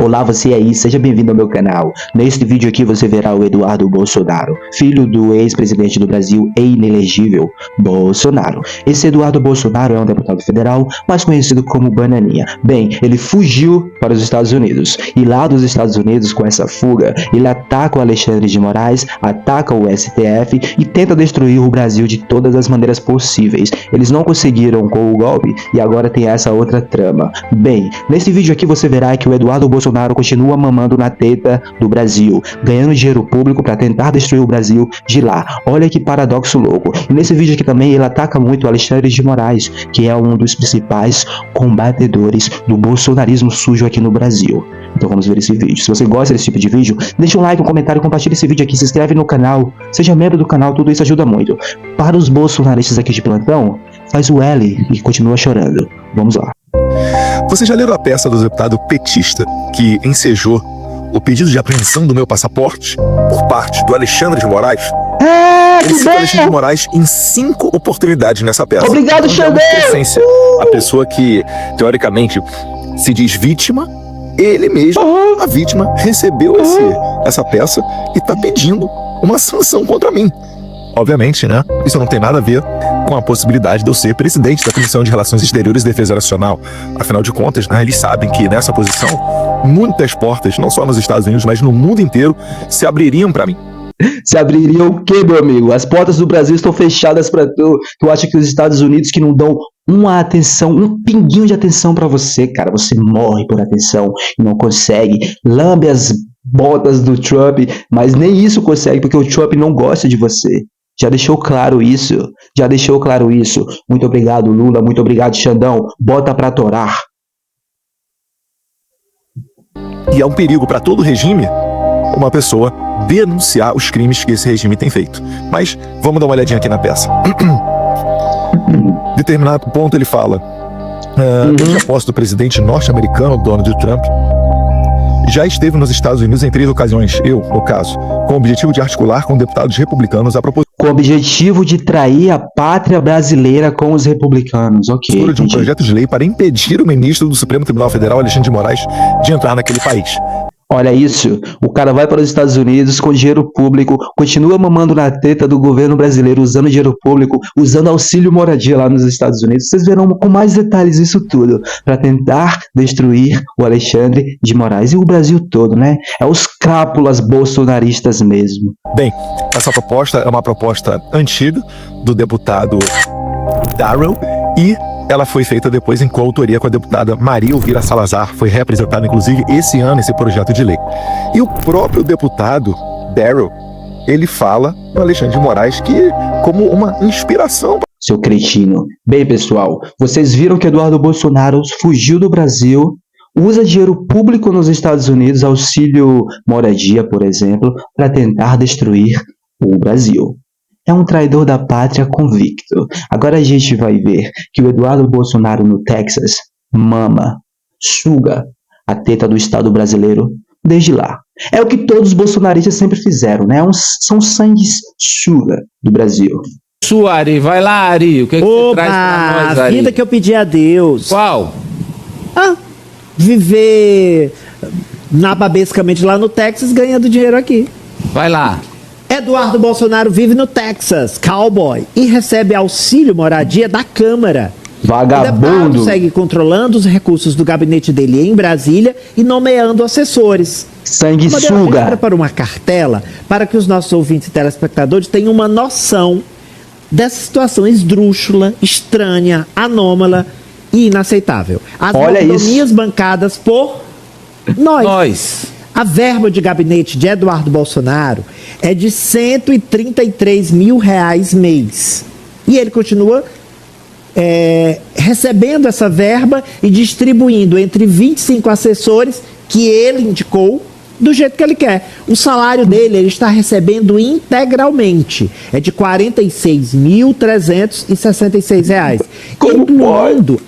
Olá, você aí, seja bem-vindo ao meu canal. Neste vídeo aqui você verá o Eduardo Bolsonaro, filho do ex-presidente do Brasil e inelegível Bolsonaro. Esse Eduardo Bolsonaro é um deputado federal, mais conhecido como Bananinha. Bem, ele fugiu para os Estados Unidos, e lá dos Estados Unidos, com essa fuga, ele ataca o Alexandre de Moraes, ataca o STF e tenta destruir o Brasil de todas as maneiras possíveis. Eles não conseguiram com o golpe e agora tem essa outra trama. Bem, nesse vídeo aqui você verá que o Eduardo Bolsonaro continua mamando na teta do Brasil, ganhando dinheiro público para tentar destruir o Brasil de lá. Olha que paradoxo louco. E nesse vídeo aqui também ele ataca muito o Alexandre de Moraes, que é um dos principais combatedores do bolsonarismo sujo aqui no Brasil. Então vamos ver esse vídeo. Se você gosta desse tipo de vídeo, deixa um like, um comentário, compartilha esse vídeo aqui, se inscreve no canal, seja membro do canal, tudo isso ajuda muito. Para os bolsonaristas aqui de plantão, faz o L e continua chorando. Vamos lá. Você já leu a peça do deputado petista que ensejou o pedido de apreensão do meu passaporte por parte do Alexandre de Moraes? Ele cita o Alexandre de Moraes em 5 oportunidades nessa peça. Obrigado, Xandão! A pessoa que, teoricamente, se diz vítima, ele mesmo, a vítima, recebeu essa peça e está pedindo uma sanção contra mim. Obviamente, né? Isso não tem nada a ver com a possibilidade de eu ser presidente da Comissão de Relações Exteriores e Defesa Nacional. Afinal de contas, né, eles sabem que nessa posição, muitas portas, não só nos Estados Unidos, mas no mundo inteiro, se abririam para mim. Se abririam o quê, meu amigo? As portas do Brasil estão fechadas para tu. Tu acha que os Estados Unidos que não dão uma atenção, um pinguinho de atenção para você, cara? Você morre por atenção e não consegue. Lambe as botas do Trump, mas nem isso consegue porque o Trump não gosta de você. Já deixou claro isso. Muito obrigado, Lula. Muito obrigado, Xandão. Bota pra torar. E é um perigo para todo o regime uma pessoa denunciar os crimes que esse regime tem feito. Mas vamos dar uma olhadinha aqui na peça. Determinado ponto ele fala: desde a posse do presidente norte-americano, Donald Trump, já esteve nos Estados Unidos em 3 ocasiões, eu, no caso, com o objetivo de articular com deputados republicanos a proposição. Com o objetivo de trair a pátria brasileira com os republicanos, ok. De um projeto de lei para impedir o ministro do Supremo Tribunal Federal, Alexandre de Moraes, de entrar naquele país. Olha isso, o cara vai para os Estados Unidos com dinheiro público, continua mamando na teta do governo brasileiro, usando dinheiro público, usando auxílio moradia lá nos Estados Unidos. Vocês verão com mais detalhes isso tudo, para tentar destruir o Alexandre de Moraes e o Brasil todo, né? É os crápulas bolsonaristas mesmo. Bem, essa proposta é uma proposta antiga do deputado Darrell e ela foi feita depois em coautoria com a deputada Maria Elvira Salazar. Foi representada, inclusive, esse ano, esse projeto de lei. E o próprio deputado Darrell, ele fala no Alexandre de Moraes que como uma inspiração. Seu cretino. Bem, pessoal, vocês viram que Eduardo Bolsonaro fugiu do Brasil, usa dinheiro público nos Estados Unidos, auxílio moradia, por exemplo, para tentar destruir o Brasil. É um traidor da pátria convicto. Agora a gente vai ver que o Eduardo Bolsonaro no Texas mama, suga a teta do Estado brasileiro desde lá. É o que todos os bolsonaristas sempre fizeram, né? São sanguessuga do Brasil. Ari, vai lá, Ari. O que você traz pra nós, Ari? A vida que eu pedi a Deus. Qual? Viver nababescamente lá no Texas, ganhando dinheiro aqui. Vai lá. Eduardo Bolsonaro vive no Texas, cowboy, e recebe auxílio moradia da Câmara. Vagabundo. O deputado segue controlando os recursos do gabinete dele em Brasília e nomeando assessores. Sanguessuga. Preparou uma cartela para que os nossos ouvintes e telespectadores tenham uma noção dessa situação esdrúxula, estranha, anômala e inaceitável. As mordomias bancadas por nós. A verba de gabinete de Eduardo Bolsonaro é de R$133 mil mês. E ele continua recebendo essa verba e distribuindo entre 25 assessores que ele indicou do jeito que ele quer. O salário dele ele está recebendo integralmente. É de R$46.366. Incluindo,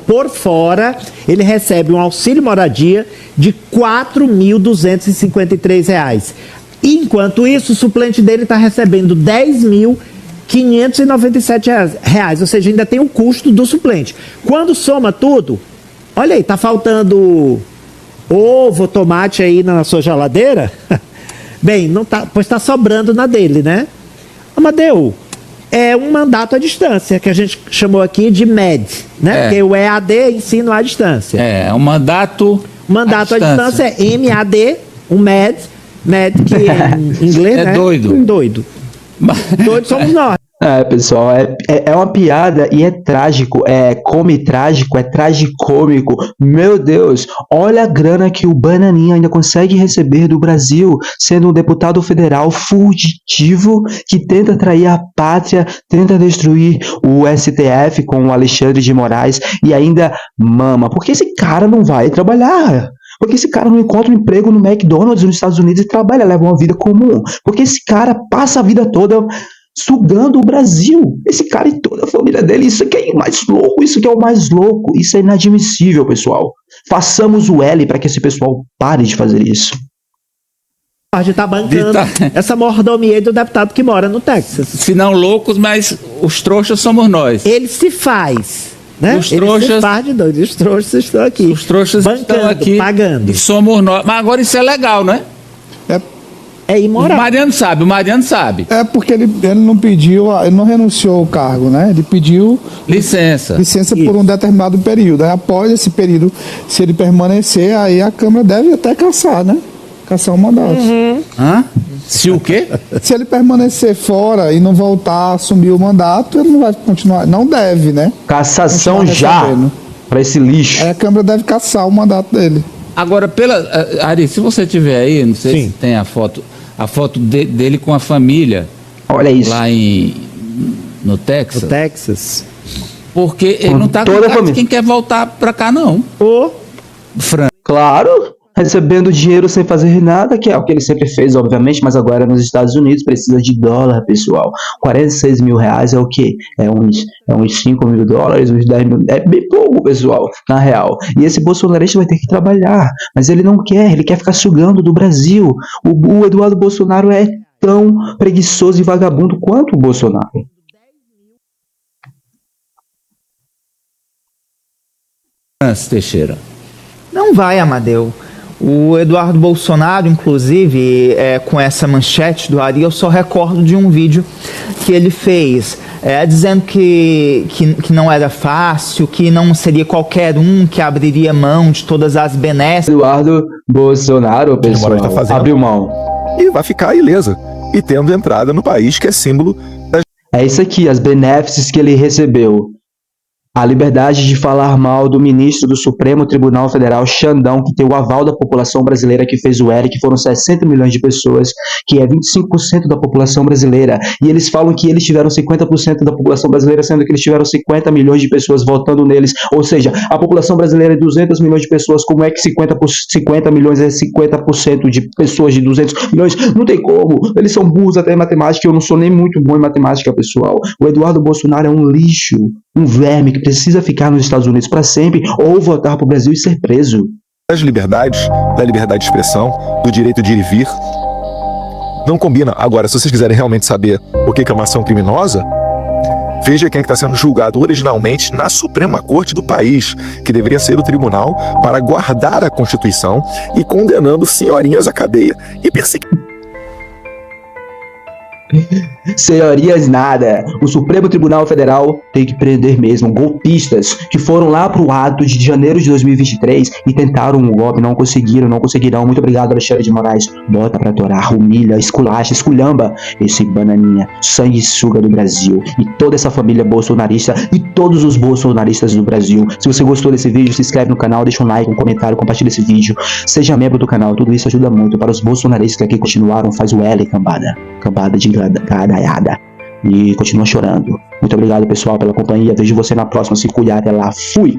por fora, ele recebe um auxílio moradia de R$4.253. Enquanto isso, o suplente dele está recebendo R$10.597, ou seja, ainda tem o custo do suplente. Quando soma tudo, olha aí, tá faltando ovo, tomate aí na sua geladeira? Bem, não tá, pois está sobrando na dele, né? Amadeu, é um mandato à distância, que a gente chamou aqui de MED, né? Porque o EAD ensino à distância. É um mandato. Mandato à distância é MAD, um MED que em inglês é né? Doido. Doido. Doido somos nós. Pessoal, é uma piada e é trágico, é come-trágico, é tragicômico. Meu Deus, olha a grana que o Bananinha ainda consegue receber do Brasil, sendo um deputado federal fugitivo que tenta trair a pátria, tenta destruir o STF com o Alexandre de Moraes e ainda mama. Por que esse cara não vai trabalhar? Porque esse cara não encontra um emprego no McDonald's nos Estados Unidos e trabalha, leva uma vida comum. Porque esse cara passa a vida toda sugando o Brasil. Esse cara e toda a família dele, isso aqui é o mais louco, isso aqui é o mais louco. Isso é inadmissível, pessoal. Façamos o L para que esse pessoal pare de fazer isso. A gente tá bancando essa mordomia do deputado que mora no Texas. Se não loucos, mas os trouxas somos nós. Ele se faz, né? Os trouxas, ele se faz de doido. Os trouxas estão aqui. Os trouxas bancando, estão aqui pagando. E somos nós. Mas agora isso é legal, né? É imoral. O Mariano sabe. É porque ele não pediu, ele não renunciou ao cargo, né? Ele pediu licença por um determinado período. Aí, após esse período, se ele permanecer, aí a Câmara deve até cassar, né? Cassar o mandato. Hã? Se o quê? Se ele permanecer fora e não voltar a assumir o mandato, ele não vai continuar. Não deve, né? Cassação já para esse lixo. Aí a Câmara deve cassar o mandato dele. Agora, Ari, se você tiver aí, não sei se tem a foto dele com a família. Olha isso. Lá no Texas. No Texas. Porque ele não tá com cara de quem quer voltar pra cá, não. Claro, recebendo dinheiro sem fazer nada, que é o que ele sempre fez, obviamente, mas agora nos Estados Unidos precisa de dólar, pessoal. 46 mil reais é o quê? É uns 5 mil dólares, uns 10 mil. É bem pouco, pessoal, na real. E esse bolsonarista vai ter que trabalhar, mas ele não quer, ele quer ficar sugando do Brasil. O Eduardo Bolsonaro é tão preguiçoso e vagabundo quanto o Bolsonaro. Teixeira. Não vai, Amadeu. O Eduardo Bolsonaro, inclusive, com essa manchete do Ari, eu só recordo de um vídeo que ele fez, dizendo que não era fácil, que não seria qualquer um que abriria mão de todas as benesses. Eduardo Bolsonaro, pessoal, abriu mão. E vai ficar ilesa. E tendo entrada no país que é símbolo das... É isso aqui, as benéficas que ele recebeu. A liberdade de falar mal do ministro do Supremo Tribunal Federal, Xandão, que tem o aval da população brasileira, que fez o L, que foram 60 milhões de pessoas, que é 25% da população brasileira. E eles falam que eles tiveram 50% da população brasileira, sendo que eles tiveram 50 milhões de pessoas votando neles. Ou seja, a população brasileira é 200 milhões de pessoas. Como é que 50 milhões é 50% de pessoas de 200 milhões? Não tem como. Eles são burros até em matemática. Eu não sou nem muito bom em matemática, pessoal. O Eduardo Bolsonaro é um lixo, um verme que precisa ficar nos Estados Unidos para sempre ou voltar para o Brasil e ser preso. Das liberdades, da liberdade de expressão, do direito de ir e vir. Não combina. Agora, se vocês quiserem realmente saber o que é uma ação criminosa, veja quem está sendo julgado originalmente na Suprema Corte do país, que deveria ser o tribunal para guardar a Constituição e condenando senhorinhas à cadeia e perseguindo. Senhorias nada. O Supremo Tribunal Federal tem que prender mesmo golpistas que foram lá pro ato de janeiro de 2023 e tentaram um golpe, não conseguirão. Muito obrigado, Alexandre de Moraes. Bota pra torar, humilha, esculacha, esculhamba esse bananinha, sanguessuga do Brasil e toda essa família bolsonarista e todos os bolsonaristas do Brasil. Se você gostou desse vídeo, se inscreve no canal, deixa um like, um comentário, compartilha esse vídeo, seja membro do canal. Tudo isso ajuda muito. Para os bolsonaristas que aqui continuaram, faz o L, cambada de gadaiada e continua chorando. Muito obrigado, pessoal, pela companhia. Vejo você na próxima. Se cuidar, até lá. Fui!